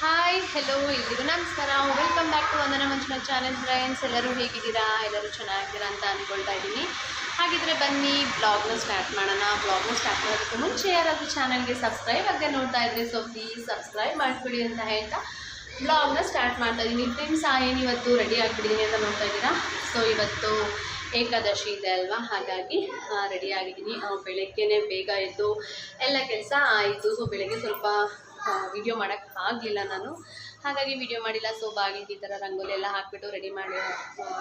Hi hello ಎಲ್ರಿಗೂ ನಮಸ್ಕಾರ. Welcome back to Vandana Manjunath channel friends. ಎಲ್ಲರೂ ಹೇಗಿದ್ದೀರಾ? ಎಲ್ಲರೂ ಚೆನ್ನಾಗಿದ್ದೀರಾ ಅಂತ ಅಂದ್ಕೊಳ್ತಾ ಇದ್ದೀನಿ. ಹಾಗಿದ್ರೆ ಬನ್ನಿ ಬ್ಲಾಗ್ನ ಸ್ಟಾರ್ಟ್ ಮಾಡೋಣ. ಬ್ಲಾಗ್ನ ಸ್ಟಾರ್ಟ್ ಮಾಡೋದಕ್ಕೆ ಮುಂಚೆ ಯಾರಾದರೂ ಚಾನಲ್ಗೆ ಸಬ್ಸ್ಕ್ರೈಬ್ ಆಗದೆ ನೋಡ್ತಾ ಇದ್ರೆ ಸೊ ಪ್ಲೀಸ್ ಸಬ್ಸ್ಕ್ರೈಬ್ ಮಾಡಿಬಿಡಿ ಅಂತ ಹೇಳ್ತಾ ಬ್ಲಾಗ್ನ ಸ್ಟಾರ್ಟ್ ಮಾಡ್ತಾ ಇದ್ದೀನಿ. ಫ್ರೆಂಡ್ಸ್ ಏನು ಇವತ್ತು ರೆಡಿ ಆಗಿಬಿಟ್ಟಿದ್ದೀನಿ ಅಂತ ನೋಡ್ತಾ ಇದ್ದೀರಾ. ಸೊ ಇವತ್ತು ಏಕಾದಶಿ ಇದೆ ಅಲ್ವಾ, ಹಾಗಾಗಿ ರೆಡಿ ಆಗಿದ್ದೀನಿ. ಬೆಳಗ್ಗೆನೇ ಬೇಗ ಎದ್ದು ಎಲ್ಲ ಕೆಲಸ ಆಯಿತು. ಸೊ ಬೆಳಗ್ಗೆ ಸ್ವಲ್ಪ ವಿಡಿಯೋ ಮಾಡೋಕ್ಕಾಗಲಿಲ್ಲ ನಾನು, ಹಾಗಾಗಿ ವಿಡಿಯೋ ಮಾಡಿಲ್ಲ. ಸೊ ಬಾಗಿಲಿಗೆ ಈ ಥರ ರಂಗೋಲಿ ಎಲ್ಲ ಹಾಕಿಬಿಟ್ಟು ರೆಡಿ ಮಾಡಿ,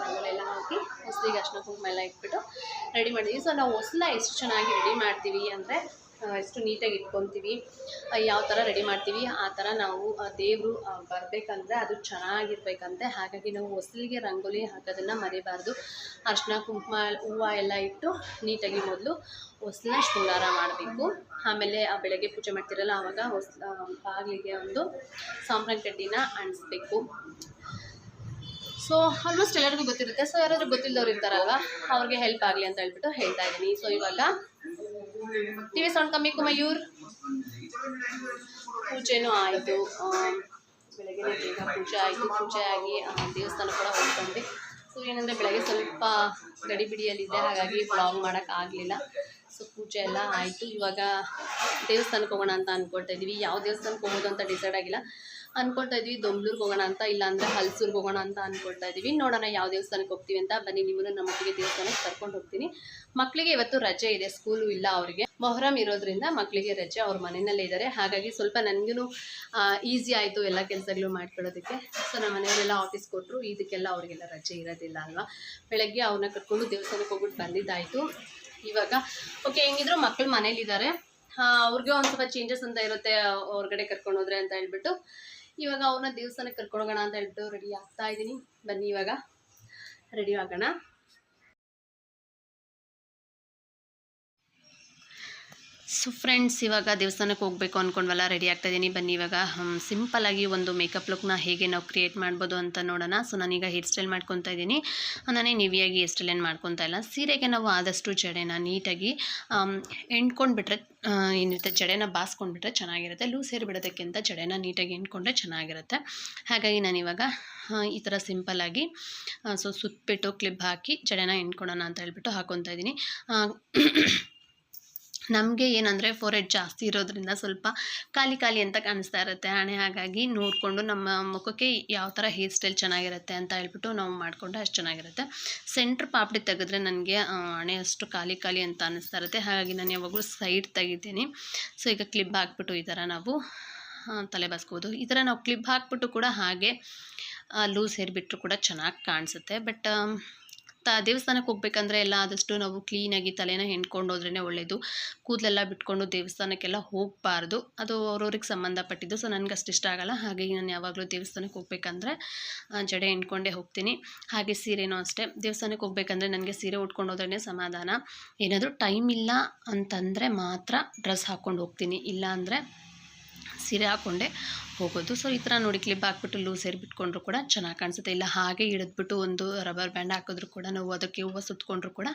ರಂಗೋಲಿ ಎಲ್ಲ ಹಾಕಿ ಹೊಸಲಿಗೆ ಅರ್ಶಿನ ಕುಂಕುಮ ಎಲ್ಲ ಇಟ್ಬಿಟ್ಟು ರೆಡಿ ಮಾಡಿದ್ವಿ. ಸೊ ನಾವು ಹೊಸಲ ಎಷ್ಟು ಚೆನ್ನಾಗಿ ರೆಡಿ ಮಾಡ್ತೀವಿ ಅಂದರೆ ಎಷ್ಟು ನೀಟಾಗಿ ಇಟ್ಕೊತೀವಿ, ಯಾವ ಥರ ರೆಡಿ ಮಾಡ್ತೀವಿ ಆ ಥರ ನಾವು ದೇವರು ಬರಬೇಕಂದ್ರೆ ಅದು ಚೆನ್ನಾಗಿರ್ಬೇಕಂತೆ. ಹಾಗಾಗಿ ನಾವು ಹೊಸಲಿಗೆ ರಂಗೋಲಿ ಹಾಕೋದನ್ನು ಮರಿಬಾರ್ದು. ಅರ್ಶಿನ ಕುಂಕುಮ ಹೂವು ಎಲ್ಲ ಇಟ್ಟು ನೀಟಾಗಿ ಮೊದಲು ಹೊಸಲನ್ನ ಶೃಂಗಾರ ಮಾಡಬೇಕು. ಆಮೇಲೆ ಬೆಳಗ್ಗೆ ಪೂಜೆ ಮಾಡ್ತಿರಲ್ಲ ಆವಾಗ ಬಾಗಿಲಿಗೆ ಒಂದು ಸಾಂಬ್ರಾಣಿ ಕಡ್ಡಿನ ಅಂಟಿಸ್ಬೇಕು. ಸೊ ಆಲ್ಮೋಸ್ಟ್ ಎಲ್ಲರಿಗೂ ಗೊತ್ತಿರುತ್ತೆ. ಸೊ ಯಾರಾದರೂ ಗೊತ್ತಿಲ್ಲದವ್ರು ಇರ್ತಾರಲ್ವ, ಅವ್ರಿಗೆ ಹೆಲ್ಪ್ ಆಗಲಿ ಅಂತ ಹೇಳ್ಬಿಟ್ಟು ಹೇಳ್ತಾ ಇದ್ದೀನಿ. ಸೊ ಇವಾಗ ಟಿವಿ ಸೌಂಡ್ ಕಮ್ಮಿ ಮಯೂರ್. ಪೂಜೆನೂ ಆಯಿತು, ಬೆಳಗ್ಗೆ ಬೇಗ ಪೂಜೆ ಆಯಿತು. ಪೂಜೆ ಆಗಿ ದೇವಸ್ಥಾನ ಕೂಡ ಹೋಗ್ಕೊಂಡ್ವಿ. ಸೊ ಏನಂದರೆ ಬೆಳಗ್ಗೆ ಸ್ವಲ್ಪ ಗಡಿಬಿಡಿಯಲ್ಲಿದ್ದೆ, ಹಾಗಾಗಿ ವ್ಲಾಗ್ ಮಾಡೋಕ್ಕಾಗಲಿಲ್ಲ. ಸೊ ಪೂಜೆ ಎಲ್ಲ ಆಯಿತು. ಇವಾಗ ದೇವಸ್ಥಾನಕ್ಕೆ ಹೋಗೋಣ ಅಂತ ಅಂದ್ಕೊಳ್ತಾ ಇದ್ದೀವಿ. ಯಾವ ದೇವಸ್ಥಾನಕ್ಕೆ ಹೋಗೋದು ಅಂತ ಡಿಸೈಡ್ ಆಗಿಲ್ಲ. ಅಂದ್ಕೊಳ್ತಾ ಇದ್ವಿ ದೊಂಬಲೂರ್ಗೆ ಹೋಗೋಣ ಅಂತ, ಇಲ್ಲಾಂದರೆ ಹಲ್ಸೂರ್ಗೆ ಹೋಗೋಣ ಅಂತ ಅಂದ್ಕೊಳ್ತಾ ಇದ್ದೀವಿ. ನೋಡೋಣ ಯಾವ ದೇವಸ್ಥಾನಕ್ಕೆ ಹೋಗ್ತೀವಿ ಅಂತ. ಬನ್ನಿ ನಿಮ್ಮನ್ನು ನಮ್ಮ ಮಕ್ಕಳಿಗೆ ದೇವಸ್ಥಾನಕ್ಕೆ ಕರ್ಕೊಂಡು ಹೋಗ್ತೀನಿ. ಮಕ್ಕಳಿಗೆ ಇವತ್ತು ರಜೆ ಇದೆ, ಸ್ಕೂಲು ಇಲ್ಲ ಅವರಿಗೆ. ಮೊಹರಂ ಇರೋದ್ರಿಂದ ಮಕ್ಕಳಿಗೆ ರಜೆ, ಅವ್ರ ಮನೆಯಲ್ಲೇ ಇದ್ದಾರೆ. ಹಾಗಾಗಿ ಸ್ವಲ್ಪ ನನಗೂ ಈಸಿ ಆಯಿತು ಎಲ್ಲ ಕೆಲಸಗಳು ಮಾಡ್ಕೊಳ್ಳೋದಕ್ಕೆ. ಸೊ ನಮ್ಮ ಮನೆಯವರೆಲ್ಲ ಆಫೀಸ್ ಕೊಟ್ಟರು, ಇದಕ್ಕೆಲ್ಲ ಅವರಿಗೆಲ್ಲ ರಜೆ ಇರೋದಿಲ್ಲ ಅಲ್ವಾ. ಬೆಳಗ್ಗೆ ಅವ್ರನ್ನ ಕರ್ಕೊಂಡು ದೇವಸ್ಥಾನಕ್ಕೆ ಹೋಗ್ಬಿಟ್ಟು ಬಂದಿದ್ದಾಯಿತು. ಇವಾಗ ಓಕೆ, ಹೆಂಗಿದ್ರು ಮಕ್ಕಳು ಮನೇಲಿದ್ದಾರೆ, ಅವ್ರಿಗೆ ಒಂದು ಸ್ವಲ್ಪ ಚೇಂಜಸ್ ಅಂತ ಇರುತ್ತೆ ಹೊರಗಡೆ ಕರ್ಕೊಂಡು ಹೋದ್ರೆ ಅಂತ ಹೇಳ್ಬಿಟ್ಟು ಇವಾಗ ಅವ್ರನ್ನ ದೇವಸ್ಥಾನಕ್ಕೆ ಕರ್ಕೊಂಡು ಹೋಗೋಣ ಅಂತ ಹೇಳ್ಬಿಟ್ಟು ರೆಡಿ ಆಗ್ತಾ ಇದ್ದೀನಿ. ಬನ್ನಿ ಇವಾಗ ರೆಡಿ ಆಗೋಣ. ಸೊ ಫ್ರೆಂಡ್ಸ್, ಇವಾಗ ದೇವಸ್ಥಾನಕ್ಕೆ ಹೋಗಬೇಕು ಅಂದ್ಕೊಂಡ್ವಲ್ಲ, ರೆಡಿ ಆಗ್ತಾಯಿದ್ದೀನಿ. ಬನ್ನಿ ಇವಾಗ ಸಿಂಪಲ್ಲಾಗಿ ಒಂದು ಮೇಕಪ್ ಲುಕ್ನ ಹೇಗೆ ನಾವು ಕ್ರಿಯೇಟ್ ಮಾಡ್ಬೋದು ಅಂತ ನೋಡೋಣ. ಸೊ ನಾನೀಗ ಹೇರ್ ಸ್ಟೈಲ್ ಮಾಡ್ಕೊತಾ ಇದ್ದೀನಿ. ನಾನೇ ನೀವಿಯಾಗಿ ಹೇರ್ ಸ್ಟೈಲ್ ಏನು ಮಾಡ್ಕೊತಾ ಇಲ್ಲ. ಸೀರೆಗೆ ನಾವು ಆದಷ್ಟು ಜಡೆನ ನೀಟಾಗಿ ಎಂಡ್ಕೊಂಡ್ಬಿಟ್ರೆ ಏನಿರುತ್ತೆ, ಜಡೆನ ಬಾಸ್ಕೊಂಡ್ಬಿಟ್ರೆ ಚೆನ್ನಾಗಿರುತ್ತೆ. ಲೂಸ್ ಹೇರ್ ಬಿಡೋದಕ್ಕಿಂತ ಜಡೆನ ನೀಟಾಗಿ ಎಂಡ್ಕೊಂಡ್ರೆ ಚೆನ್ನಾಗಿರುತ್ತೆ. ಹಾಗಾಗಿ ನಾನಿವಾಗ ಈ ಥರ ಸಿಂಪಲ್ಲಾಗಿ ಸುತ್ತಬಿಟ್ಟು ಕ್ಲಿಪ್ ಹಾಕಿ ಜಡೆನ ಎಂಡ್ಕೊಳೋಣ ಅಂತ ಹೇಳ್ಬಿಟ್ಟು ಹಾಕ್ಕೊತಾ ಇದ್ದೀನಿ. ನಮಗೆ ಏನಂದರೆ ಫೋರೆಡ್ ಜಾಸ್ತಿ ಇರೋದ್ರಿಂದ ಸ್ವಲ್ಪ ಖಾಲಿ ಅಂತ ಕಾಣಿಸ್ತಾ ಇರುತ್ತೆ ಹಣೆ. ಹಾಗಾಗಿ ನೋಡಿಕೊಂಡು ನಮ್ಮ ಮುಖಕ್ಕೆ ಯಾವ ಥರ ಹೇರ್ ಸ್ಟೈಲ್ ಚೆನ್ನಾಗಿರುತ್ತೆ ಅಂತ ಹೇಳ್ಬಿಟ್ಟು ನಾವು ಮಾಡಿಕೊಂಡ್ರೆ ಅಷ್ಟು ಚೆನ್ನಾಗಿರುತ್ತೆ. ಸೆಂಟ್ರ್ ಪಾಪಡಿ ತೆಗೆದ್ರೆ ನನಗೆ ಹಣೆ ಅಷ್ಟು ಖಾಲಿ ಅಂತ ಅನ್ನಿಸ್ತಾ ಇರುತ್ತೆ. ಹಾಗಾಗಿ ನಾನು ಯಾವಾಗಲೂ ಸೈಡ್ ತೆಗಿತೀನಿ. ಸೊ ಈಗ ಕ್ಲಿಪ್ ಹಾಕ್ಬಿಟ್ಟು ಈ ಥರ ನಾವು ತಲೆ ಬಾಸ್ಕೋಬೋದು. ಈ ಥರ ನಾವು ಕ್ಲಿಪ್ ಹಾಕ್ಬಿಟ್ಟು ಕೂಡ ಹಾಗೆ ಲೂಸ್ ಹೇರ್ ಬಿಟ್ಟರು ಕೂಡ ಚೆನ್ನಾಗಿ ಕಾಣಿಸುತ್ತೆ. ಬಟ್ ದೇವಸ್ಥಾನಕ್ಕೆ ಹೋಗ್ಬೇಕಂದ್ರೆ ಎಲ್ಲ ಆದಷ್ಟು ನಾವು ಕ್ಲೀನಾಗಿ ತಲೆನ ಹೆಣ್ಕೊಂಡು ಹೋದ್ರೇ ಒಳ್ಳೆಯದು. ಕೂದಲೆಲ್ಲ ಬಿಟ್ಕೊಂಡು ದೇವಸ್ಥಾನಕ್ಕೆಲ್ಲ ಹೋಗಬಾರ್ದು, ಅದು ಅವ್ರವ್ರಿಗೆ ಸಂಬಂಧಪಟ್ಟಿದ್ದು. ಸೊ ನನಗೆ ಅಷ್ಟು ಇಷ್ಟ ಆಗೋಲ್ಲ. ಹಾಗಾಗಿ ನಾನು ಯಾವಾಗಲೂ ದೇವಸ್ಥಾನಕ್ಕೆ ಹೋಗ್ಬೇಕಂದ್ರೆ ಜಡೆ ಹೆಣ್ಕೊಂಡೇ ಹೋಗ್ತೀನಿ. ಹಾಗೆ ಸೀರೆನೂ ಅಷ್ಟೇ, ದೇವಸ್ಥಾನಕ್ಕೆ ಹೋಗ್ಬೇಕಂದ್ರೆ ನನಗೆ ಸೀರೆ ಉಟ್ಕೊಂಡು ಹೋದ್ರೇ ಸಮಾಧಾನ. ಏನಾದರೂ ಟೈಮ್ ಇಲ್ಲ ಅಂತಂದರೆ ಮಾತ್ರ ಡ್ರೆಸ್ ಹಾಕ್ಕೊಂಡು ಹೋಗ್ತೀನಿ, ಇಲ್ಲ ಅಂದರೆ ಸೀರೆ ಹಾಕ್ಕೊಂಡೆ ಹೋಗೋದು. ಸೊ ಈ ಥರ ನೋಡಿ ಕ್ಲಿಪ್ ಹಾಕ್ಬಿಟ್ಟು ಲೂಸ್ ಹೇರ್ ಬಿಟ್ಕೊಂಡ್ರು ಕೂಡ ಚೆನ್ನಾಗಿ ಕಾಣಿಸುತ್ತೆ. ಇಲ್ಲ ಹಾಗೆ ಹಿಡಿದ್ಬಿಟ್ಟು ಒಂದು ರಬ್ಬರ್ ಬ್ಯಾಂಡ್ ಹಾಕಿದ್ರು ಕೂಡ, ನಾವು ಅದಕ್ಕೆ ಹೂವು ಸುತ್ತಕೊಂಡ್ರು ಕೂಡ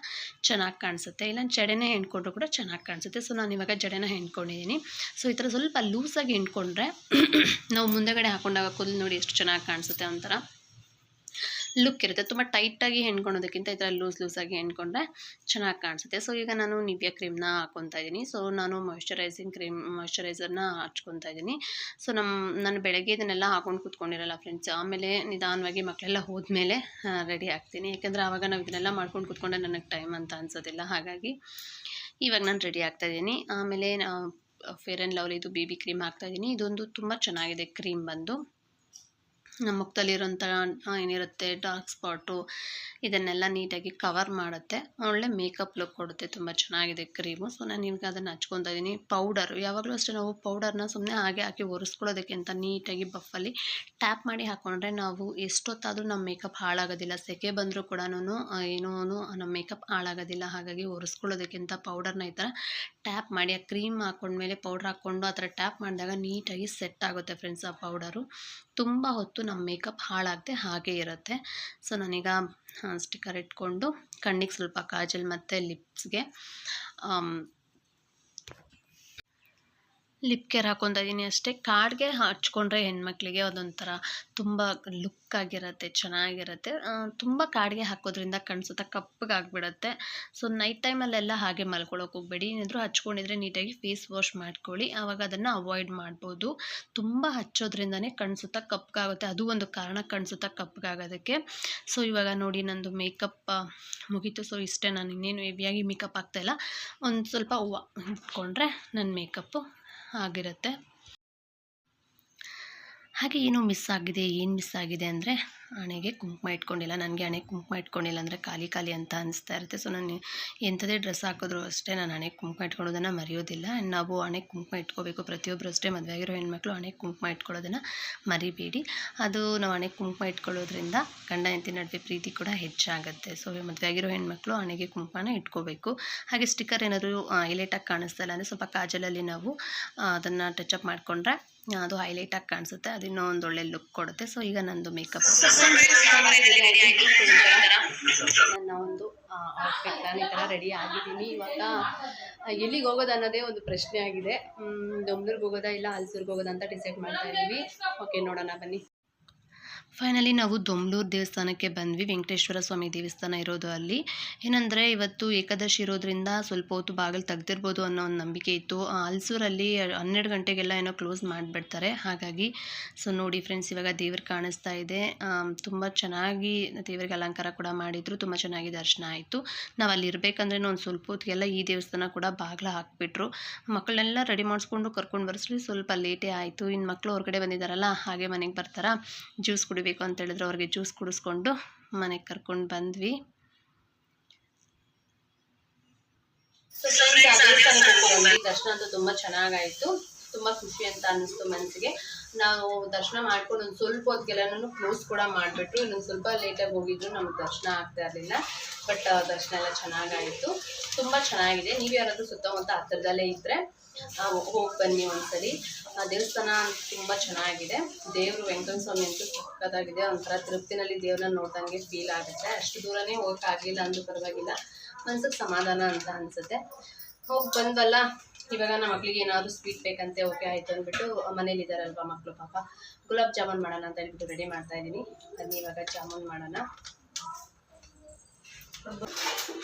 ಚೆನ್ನಾಗಿ ಕಾಣಿಸುತ್ತೆ. ಇಲ್ಲ ಜಡೆನೇ ಹೆಣ್ಕೊಂಡ್ರು ಕೂಡ ಚೆನ್ನಾಗಿ ಕಾಣಿಸುತ್ತೆ. ಸೊ ನಾನು ಇವಾಗ ಜಡೆನ ಹೆಣ್ಕೊಂಡಿದ್ದೀನಿ. ಸೊ ಈ ಥರ ಸ್ವಲ್ಪ ಲೂಸಾಗಿ ಹೆಣ್ಕೊಂಡ್ರೆ ನಾವು ಮುಂದೆಗಡೆ ಹಾಕೊಂಡಾಗ ಕೂದಲು ನೋಡಿ ಎಷ್ಟು ಚೆನ್ನಾಗಿ ಕಾಣಿಸುತ್ತೆ, ಒಂಥರ ಲುಕ್ ಇರುತ್ತೆ. ತುಂಬ ಟೈಟಾಗಿ ಹೆಣ್ಕೊಳೋದಕ್ಕಿಂತ ಈ ಥರ ಲೂಸಾಗಿ ಹೆಣ್ಕೊಂಡ್ರೆ ಚೆನ್ನಾಗಿ ಕಾಣಿಸುತ್ತೆ. ಸೊ ಈಗ ನಾನು ನಿವ್ಯ ಕ್ರೀಮ್ನ ಹಾಕ್ಕೊತಾ ಇದ್ದೀನಿ. ಸೊ ನಾನು ಮಾಯ್ಶ್ಚರೈಸರ್ನ ಹಚ್ಕೊತಾ ಇದ್ದೀನಿ. ಸೊ ನಾನು ಬೆಳಗ್ಗೆ ಇದನ್ನೆಲ್ಲ ಹಾಕೊಂಡು ಕೂತ್ಕೊಂಡಿರಲ್ಲ ಫ್ರೆಂಡ್ಸ್. ಆಮೇಲೆ ನಿಧಾನವಾಗಿ ಮಕ್ಕಳೆಲ್ಲ ಹೋದ್ಮೇಲೆ ರೆಡಿ ಆಗ್ತೀನಿ. ಯಾಕೆಂದರೆ ಆವಾಗ ನಾವು ಇದನ್ನೆಲ್ಲ ಮಾಡ್ಕೊಂಡು ಕೂತ್ಕೊಂಡ್ರೆ ನನಗೆ ಟೈಮ್ ಅಂತ ಅನ್ಸೋದಿಲ್ಲ. ಹಾಗಾಗಿ ಇವಾಗ ನಾನು ರೆಡಿ ಆಗ್ತಾಯಿದ್ದೀನಿ. ಆಮೇಲೆ ಫೇರ್ ಆ್ಯಂಡ್ ಲವ್ಲಿದು BB ಕ್ರೀಮ್ ಹಾಕ್ತಾಯಿದ್ದೀನಿ. ಇದೊಂದು ತುಂಬ ಚೆನ್ನಾಗಿದೆ ಕ್ರೀಮ್ ಬಂದು. ನಮ್ಮ ಮುಖದಲ್ಲಿರೋಂಥ ಏನಿರುತ್ತೆ ಡಾರ್ಕ್ ಸ್ಪಾಟು ಇದನ್ನೆಲ್ಲ ನೀಟಾಗಿ ಕವರ್ ಮಾಡುತ್ತೆ, ಒಳ್ಳೆ ಮೇಕಪ್ ಲುಕ್ ಕೊಡುತ್ತೆ. ತುಂಬ ಚೆನ್ನಾಗಿದೆ ಕ್ರೀಮು. ಸೊ ನಾನು ಇವಾಗ ಅದನ್ನು ಹಚ್ಕೊತಾ ಇದ್ದೀನಿ. ಪೌಡರು ಯಾವಾಗಲೂ ಅಷ್ಟೇ, ನಾವು ಪೌಡರ್ನ ಸುಮ್ಮನೆ ಹಾಗೆ ಹಾಕಿ ಒರೆಸ್ಕೊಳ್ಳೋದಕ್ಕಿಂತ ನೀಟಾಗಿ ಬಫಲ್ಲಿ ಟ್ಯಾಪ್ ಮಾಡಿ ಹಾಕ್ಕೊಂಡ್ರೆ ನಾವು ಎಷ್ಟೊತ್ತಾದರೂ ನಮ್ಮ ಮೇಕಪ್ ಹಾಳಾಗೋದಿಲ್ಲ. ಸೆಕೆ ಬಂದರೂ ಕೂಡ ಏನೂ ನಮ್ಮ ಮೇಕಪ್ ಹಾಳಾಗೋದಿಲ್ಲ. ಹಾಗಾಗಿ ಒರೆಸ್ಕೊಳ್ಳೋದಕ್ಕಿಂತ ಪೌಡರ್ನ ಈ ಥರ ಟ್ಯಾಪ್ ಮಾಡಿ, ಆ ಕ್ರೀಮ್ ಹಾಕ್ಕೊಂಡ್ಮೇಲೆ ಪೌಡ್ರ್ ಹಾಕ್ಕೊಂಡು ಆ ಥರ ಟ್ಯಾಪ್ ಮಾಡಿದಾಗ ನೀಟಾಗಿ ಸೆಟ್ ಆಗುತ್ತೆ ಫ್ರೆಂಡ್ಸ್. ಆ ಪೌಡರು ತುಂಬ ಹೊತ್ತು ನಮ್ಮ ಮೇಕಪ್ ಹಾಳಾಗದೆ ಹಾಗೆ ಇರುತ್ತೆ. ಸೊ ನಾನೀಗ ಸ್ಟಿಕ್ಕರ್ ಇಟ್ಕೊಂಡು ಕಣ್ಣಿಗೆ ಸ್ವಲ್ಪ ಕಾಜಲ್ ಮತ್ತು ಲಿಪ್ಸ್ಗೆ ಲಿಪ್ ಕೇರ್ ಹಾಕ್ಕೊತಾ ಇದ್ದೀನಿ ಅಷ್ಟೇ. ಕಾಡಿಗೆ ಹಚ್ಕೊಂಡ್ರೆ ಹೆಣ್ಮಕ್ಳಿಗೆ ಅದೊಂಥರ ತುಂಬ ಲುಕ್ ಆಗಿರುತ್ತೆ, ಚೆನ್ನಾಗಿರುತ್ತೆ. ತುಂಬ ಕಾಡಿಗೆ ಹಾಕೋದ್ರಿಂದ ಕಣ್ಣು ಕಪ್ಪಗಾಗ್ಬಿಡುತ್ತೆ. ಸೊ ನೈಟ್ ಟೈಮಲ್ಲೆಲ್ಲ ಹಾಗೆ ಮಲ್ಕೊಳ್ಳೋಕೆ ಹೋಗಬೇಡಿ. ಏನಾದರೂ ಹಚ್ಕೊಂಡಿದ್ರೆ ನೀಟಾಗಿ ಫೇಸ್ ವಾಶ್ ಮಾಡ್ಕೊಳ್ಳಿ, ಆವಾಗ ಅದನ್ನು ಅವಾಯ್ಡ್ ಮಾಡ್ಬೋದು. ತುಂಬ ಹಚ್ಚೋದ್ರಿಂದನೇ ಕಣ್ಣು ಸುತ್ತ ಕಪ್ಪಗಾಗುತ್ತೆ, ಅದು ಒಂದು ಕಾರಣ ಕಣ್ಣು ಸುತ್ತ ಕಪ್ಪಗಾಗೋದಕ್ಕೆ. ಸೊ ಇವಾಗ ನೋಡಿ ನಂದು ಮೇಕಪ್ ಮುಗೀತು. ಸೊ ಇಷ್ಟೇ, ನಾನು ಇನ್ನೇನು ಹೆವಿಯಾಗಿ ಮೇಕಪ್ ಆಗ್ತಾಯಿಲ್ಲ. ಒಂದು ಸ್ವಲ್ಪ ಹೂವು ಇಟ್ಕೊಂಡ್ರೆ ನನ್ನ ಮೇಕಪ್ಪು ಆಗಿರುತ್ತೆ. ಹಾಗೆ ಏನು ಮಿಸ್ ಆಗಿದೆ ಅಂದರೆ ಹಣೆಗೆ ಕುಂಕುಮ ಇಟ್ಕೊಂಡಿಲ್ಲ. ನನಗೆ ಹಣೆಗೆ ಕುಂಕುಮ ಇಟ್ಕೊಂಡಿಲ್ಲ ಅಂದರೆ ಖಾಲಿ ಖಾಲಿ ಅಂತ ಅನಿಸ್ತಾ ಇರುತ್ತೆ. ಸೊ ನಾನು ಎಂಥದೇ ಡ್ರೆಸ್ ಹಾಕಿದ್ರು ಅಷ್ಟೇ ನಾನು ಹಣೆಗೆ ಕುಂಕುಮ ಇಟ್ಕೊಳ್ಳೋದನ್ನು ಮರೆಯೋದಿಲ್ಲ. ಆ್ಯಂಡ್ ನಾವು ಹಣೆಗೆ ಕುಂಕುಮ ಇಟ್ಕೋಬೇಕು, ಪ್ರತಿಯೊಬ್ಬರು ಅಷ್ಟೇ. ಮದುವೆ ಆಗಿರೋ ಹೆಣ್ಮಕ್ಳು ಹಣೆಗೆ ಕುಂಕುಮ ಇಟ್ಕೊಳ್ಳೋದನ್ನು ಮರಿಬೇಡಿ. ಅದು ನಾವು ಹಣೆಗೆ ಕುಂಕುಮ ಇಟ್ಕೊಳ್ಳೋದ್ರಿಂದ ಗಂಡ ಹೆಂಡತಿ ನಡುವೆ ಪ್ರೀತಿ ಕೂಡ ಹೆಚ್ಚಾಗುತ್ತೆ. ಸೊ ಮದುವೆ ಆಗಿರೋ ಹೆಣ್ಮಕ್ಳು ಹಣೆಗೆ ಕುಂಕುಮನ ಇಟ್ಕೋಬೇಕು. ಹಾಗೆ ಸ್ಟಿಕ್ಕರ್ ಏನಾದರೂ ಹೈಲೈಟಾಗಿ ಕಾಣಿಸ್ತಾ ಇಲ್ಲ ಅಂದರೆ ಸ್ವಲ್ಪ ಕಾಜಲಲ್ಲಿ ನಾವು ಅದನ್ನು ಟಚಪ್ ಮಾಡಿಕೊಂಡ್ರೆ ಅದು ಹೈಲೈಟಾಗಿ ಕಾಣಿಸುತ್ತೆ, ಅದು ಇನ್ನೂ ಒಂದು ಒಳ್ಳೆ ಲುಕ್ ಕೊಡುತ್ತೆ. ಸೊ ಈಗ ನಂದು ಮೇಕಪ್ ನನ್ನ ಒಂದು ಔಟ್ಫಿಟ್ ನಾನು ಈ ಥರ ರೆಡಿ ಆಗಿದ್ದೀನಿ. ಇವಾಗ ಎಲ್ಲಿಗೆ ಹೋಗೋದು ಅನ್ನೋದೇ ಒಂದು ಪ್ರಶ್ನೆ ಆಗಿದೆ. ದೊಮ್ಲೂರ್ಗೆ ಹೋಗೋದಾ ಇಲ್ಲ ಹಲ್ಸೂರ್ಗೆ ಹೋಗೋದಾ ಅಂತ ಡಿಸೈಡ್ ಮಾಡ್ತಾ ಇದ್ದೀವಿ. ಓಕೆ, ನೋಡೋಣ ಬನ್ನಿ. ಫೈನಲಿ ನಾವು ದೊಮ್ಲೂರು ದೇವಸ್ಥಾನಕ್ಕೆ ಬಂದ್ವಿ. ವೆಂಕಟೇಶ್ವರ ಸ್ವಾಮಿ ದೇವಸ್ಥಾನ ಇರೋದು ಅಲ್ಲಿ. ಏನಂದರೆ ಇವತ್ತು ಏಕಾದಶಿ ಇರೋದ್ರಿಂದ ಸ್ವಲ್ಪ ಹೊತ್ತು ಬಾಗಿಲು ತೆಗ್ದಿರ್ಬೋದು ಅನ್ನೋ ಒಂದು ನಂಬಿಕೆ ಇತ್ತು. ಹಲ್ಸೂರಲ್ಲಿ 12 ಗಂಟೆಗೆಲ್ಲ ಏನೋ ಕ್ಲೋಸ್ ಮಾಡಿಬಿಡ್ತಾರೆ. ಹಾಗಾಗಿ ಸೊ ನೋಡಿ ಫ್ರೆಂಡ್ಸ್, ಇವಾಗ ದೇವ್ರು ಕಾಣಿಸ್ತಾ ಇದೆ. ತುಂಬ ಚೆನ್ನಾಗಿ ದೇವರಿಗೆ ಅಲಂಕಾರ ಕೂಡ ಮಾಡಿದರು, ತುಂಬ ಚೆನ್ನಾಗಿ ದರ್ಶನ ಆಯಿತು. ನಾವು ಅಲ್ಲಿ ಇರಬೇಕಂದ್ರೆ ಒಂದು ಸ್ವಲ್ಪ ಹೊತ್ತಿಗೆಲ್ಲ ಈ ದೇವಸ್ಥಾನ ಕೂಡ ಬಾಗಿಲು ಹಾಕಿಬಿಟ್ರು. ಮಕ್ಕಳನ್ನೆಲ್ಲ ರೆಡಿ ಮಾಡಿಸ್ಕೊಂಡು ಕರ್ಕೊಂಡು ಬರೆಸ್ಲಿ ಸ್ವಲ್ಪ ಲೇಟೇ ಆಯಿತು. ಇನ್ನು ಮಕ್ಕಳು ಹೊರಗಡೆ ಬಂದಿದ್ದಾರಲ್ಲ, ಹಾಗೆ ಮನೆಗೆ ಬರ್ತಾರಾ, ಜ್ಯೂಸ್ ಕುಡಿಬೇಕು ಅಂತ ಹೇಳಿದ್ರು. ಅವ್ರಿಗೆ ಜ್ಯೂಸ್ ಕುಡಿಸ್ಕೊಂಡು ಮನೆಗೆ ಕರ್ಕೊಂಡು ಬಂದ್ವಿ. ದರ್ಶನ ಅಂತೂ ತುಂಬ ಚೆನ್ನಾಗಾಯಿತು, ತುಂಬ ಖುಷಿ ಅಂತ ಅನ್ನಿಸ್ತು ಮನಸ್ಸಿಗೆ. ನಾವು ದರ್ಶನ ಮಾಡ್ಕೊಂಡು ಒಂದು ಸ್ವಲ್ಪ ಹೊತ್ತಿಗೆಲ್ಲನೂ ಕ್ಲೋಸ್ ಕೂಡ ಮಾಡಿಬಿಟ್ರು. ಇನ್ನೊಂದು ಸ್ವಲ್ಪ ಲೇಟಾಗಿ ಹೋಗಿದ್ರು, ನಮ್ಗೆ ದರ್ಶನ ಆಗ್ತಾ ಇರಲಿಲ್ಲ. ಬಟ್ ದರ್ಶನ ಎಲ್ಲ ಚೆನ್ನಾಗಾಯಿತು, ತುಂಬ ಚೆನ್ನಾಗಿದೆ. ನೀವು ಯಾರಾದರೂ ಸುತ್ತಮುತ್ತ ಹತ್ತಿರದಲ್ಲೇ ಇದ್ದರೆ ಹೋಗಿ ಬನ್ನಿ ಒಂದ್ಸಲಿ. ದೇವಸ್ಥಾನ ತುಂಬ ಚೆನ್ನಾಗಿದೆ. ದೇವರು ವೆಂಕಟೇಶ್ವರ ಸ್ವಾಮಿ ಅಂತೂ ಸಕ್ಕತ್ತಾಗಿದೆ. ಒಂಥರ ತೃಪ್ತಿನಲ್ಲಿ ದೇವ್ರನ್ನ ನೋಡ್ದಂಗೆ ಫೀಲ್ ಆಗುತ್ತೆ. ಅಷ್ಟು ದೂರನೇ ಹೋಗೋಕ್ಕಾಗಲಿಲ್ಲ ಅಂದ್ರೂ ಪರವಾಗಿಲ್ಲ, ಮನ್ಸಿಗೆ ಸಮಾಧಾನ ಅಂತ ಅನಿಸುತ್ತೆ. ಹೋಗಿ ಬಂದಲ್ಲ, ಇವಾಗ ನಮ್ಮ ಮಕ್ಳಿಗೆ ಏನಾದರೂ ಸ್ವೀಟ್ ಬೇಕಂತೆ. ಓಕೆ ಆಯಿತು ಅಂದ್ಬಿಟ್ಟು ಮನೇಲಿ ಇದ್ದಾರಲ್ವ ಮಕ್ಕಳು, ಪಾಪ ಗುಲಾಬ್ ಜಾಮೂನ್ ಮಾಡೋಣ ಅಂತ ಹೇಳ್ಬಿಟ್ಟು ರೆಡಿ ಮಾಡ್ತಾಯಿದ್ದೀನಿ. ಬನ್ನಿ ಇವಾಗ ಜಾಮೂನ್ ಮಾಡೋಣ.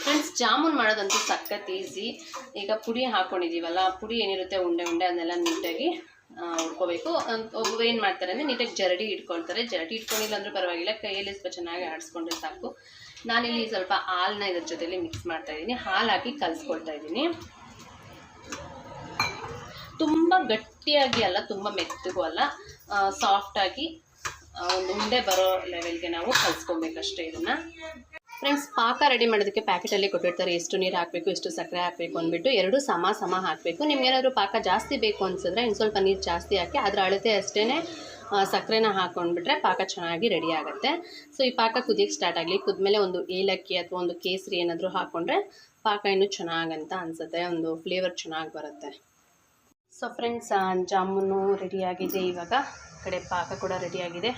ಫ್ರೆಂಡ್ಸ್, ಜಾಮೂನ್ ಮಾಡೋದಂತೂ ಸಖತ್ ಈಸಿ. ಈಗ ಪುಡಿ ಹಾಕ್ಕೊಂಡಿದ್ದೀವಲ್ಲ, ಪುಡಿ ಏನಿರುತ್ತೆ ಉಂಡೆ ಅದನ್ನೆಲ್ಲ ನೀಟಾಗಿ ಹುಡ್ಕೋಬೇಕು. ಒಬ್ಬರು ಏನು ಮಾಡ್ತಾರೆ ಅಂದರೆ ನೀಟಾಗಿ ಜರಡಿ ಇಟ್ಕೊಳ್ತಾರೆ. ಜರಡಿ ಇಟ್ಕೊಂಡಿಲ್ಲ ಅಂದರೂ ಪರವಾಗಿಲ್ಲ, ಕೈಯಲ್ಲಿ ಸ್ವಲ್ಪ ಚೆನ್ನಾಗಿ ಆಡಿಸ್ಕೊಂಡ್ರೆ ಸಾಕು. ನಾನಿಲ್ಲಿ ಸ್ವಲ್ಪ ಹಾಲನ್ನ ಇದ್ರ ಜೊತೆಲಿ ಮಿಕ್ಸ್ ಮಾಡ್ತಾಯಿದ್ದೀನಿ. ಹಾಲು ಹಾಕಿ ಕಲಿಸ್ಕೊಳ್ತಾ ಇದ್ದೀನಿ. ತುಂಬ ಗಟ್ಟಿಯಾಗಿ ಅಲ್ಲ, ತುಂಬ ಮೆತ್ತಗೂ ಅಲ್ಲ, ಸಾಫ್ಟಾಗಿ ಒಂದು ಉಂಡೆ ಬರೋ ಲೆವೆಲ್ಗೆ ನಾವು ಕಲಿಸ್ಕೊಬೇಕಷ್ಟೇ ಇದನ್ನು. ಫ್ರೆಂಡ್ಸ್, ಪಾಕ ರೆಡಿ ಮಾಡೋದಕ್ಕೆ ಪ್ಯಾಕೆಟಲ್ಲಿ ಕೊಟ್ಟಿರ್ತಾರೆ, ಎಷ್ಟು ನೀರು ಹಾಕಬೇಕು, ಎಷ್ಟು ಸಕ್ಕರೆ ಹಾಕಬೇಕು ಅಂದ್ಬಿಟ್ಟು. ಎರಡು ಸಮ ಹಾಕಬೇಕು. ನಿಮ್ಗೇನಾದರೂ ಪಾಕ ಜಾಸ್ತಿ ಬೇಕು ಅನಿಸಿದ್ರೆ ಇನ್ನು ಸ್ವಲ್ಪ ನೀರು ಜಾಸ್ತಿ ಹಾಕಿ ಅದರ ಅಳತೆ ಅಷ್ಟೇ ಸಕ್ಕರೆನ ಹಾಕ್ಕೊಂಡ್ಬಿಟ್ರೆ ಪಾಕ ಚೆನ್ನಾಗಿ ರೆಡಿ ಆಗುತ್ತೆ. ಸೊ ಈ ಪಾಕ ಕುದಿಯೋಕ್ಕೆ ಸ್ಟಾರ್ಟ್ ಆಗಲಿ. ಕುದ್ಮೇಲೆ ಒಂದು ಏಲಕ್ಕಿ ಅಥವಾ ಒಂದು ಕೇಸರಿ ಏನಾದರೂ ಹಾಕ್ಕೊಂಡ್ರೆ ಪಾಕ ಇನ್ನೂ ಚೆನ್ನಾಗಂತ ಅನಿಸುತ್ತೆ, ಒಂದು ಫ್ಲೇವರ್ ಚೆನ್ನಾಗಿ ಬರುತ್ತೆ. ಸೊ ಫ್ರೆಂಡ್ಸ್, ಜಾಮೂನು ರೆಡಿಯಾಗಿದೆ. ಇವಾಗ ಕಡೆ ಪಾಕ ಕೂಡ ರೆಡಿಯಾಗಿದೆ.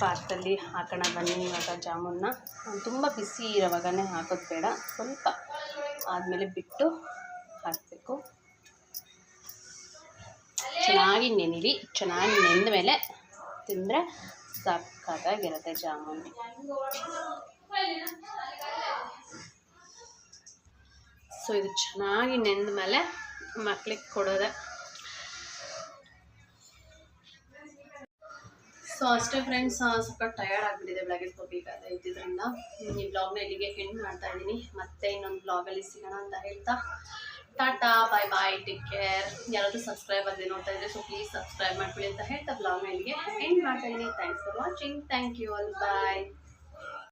ಪಾಕದಲ್ಲಿ ಹಾಕೋಣ ಬನ್ನಿ ಇವಾಗ ಜಾಮೂನ್ನ. ತುಂಬ ಬಿಸಿ ಇರೋವಾಗನೇ ಹಾಕೋದು ಬೇಡ, ಸ್ವಲ್ಪ ಆದಮೇಲೆ ಬಿಟ್ಟು ಹಾಕಬೇಕು. ಚೆನ್ನಾಗಿ ನೆನಿಲಿ. ಚೆನ್ನಾಗಿ ನೆಂದ ಮೇಲೆ ತಿಂದರೆ ಸಕ್ಕತ್ತಾಗಿರುತ್ತೆ ಜಾಮೂನು. ಸೊ ಇದು ಚೆನ್ನಾಗಿ ನೆಂದ ಮೇಲೆ ಮಕ್ಳಿಗೆ ಕೊಡೋದೆ. ಸೊ ಅಷ್ಟೇ ಫ್ರೆಂಡ್ಸ್, ಸ್ವಲ್ಪ ಟಯರ್ಡ್ ಆಗಿಬಿಟ್ಟಿದೆ ಬೆಳಗ್ಗೆ ಸ್ವಲ್ಪ ಬೇಕಾದ ಇದ್ದಿದ್ದರಿಂದ. ಈ ಬ್ಲಾಗ್ನ ಇಲ್ಲಿಗೆ ಎಂಡ್ ಮಾಡ್ತಾ ಇದ್ದೀನಿ. ಮತ್ತೆ ಇನ್ನೊಂದು ಬ್ಲಾಗಲ್ಲಿ ಸಿಗೋಣ ಅಂತ ಹೇಳ್ತಾ ಟಾಟಾ, ಬಾಯ್ ಬಾಯ್, ಟೇಕ್ ಕೇರ್. ಯಾರಾದರೂ ಸಬ್ಸ್ಕ್ರೈಬ್ ಆಗಿ ನೋಡ್ತಾ ಇದ್ದರೆ ಸೊ ಪ್ಲೀಸ್ ಸಬ್ಸ್ಕ್ರೈಬ್ ಮಾಡ್ಕೊಳ್ಳಿ ಅಂತ ಹೇಳ್ತಾ ಬ್ಲಾಗ್ನ ಇಲ್ಲಿಗೆ ಎಂಡ್ ಮಾಡ್ತಾ ಇದ್ದೀನಿ. Thanks for watching. Thank you all. Bye.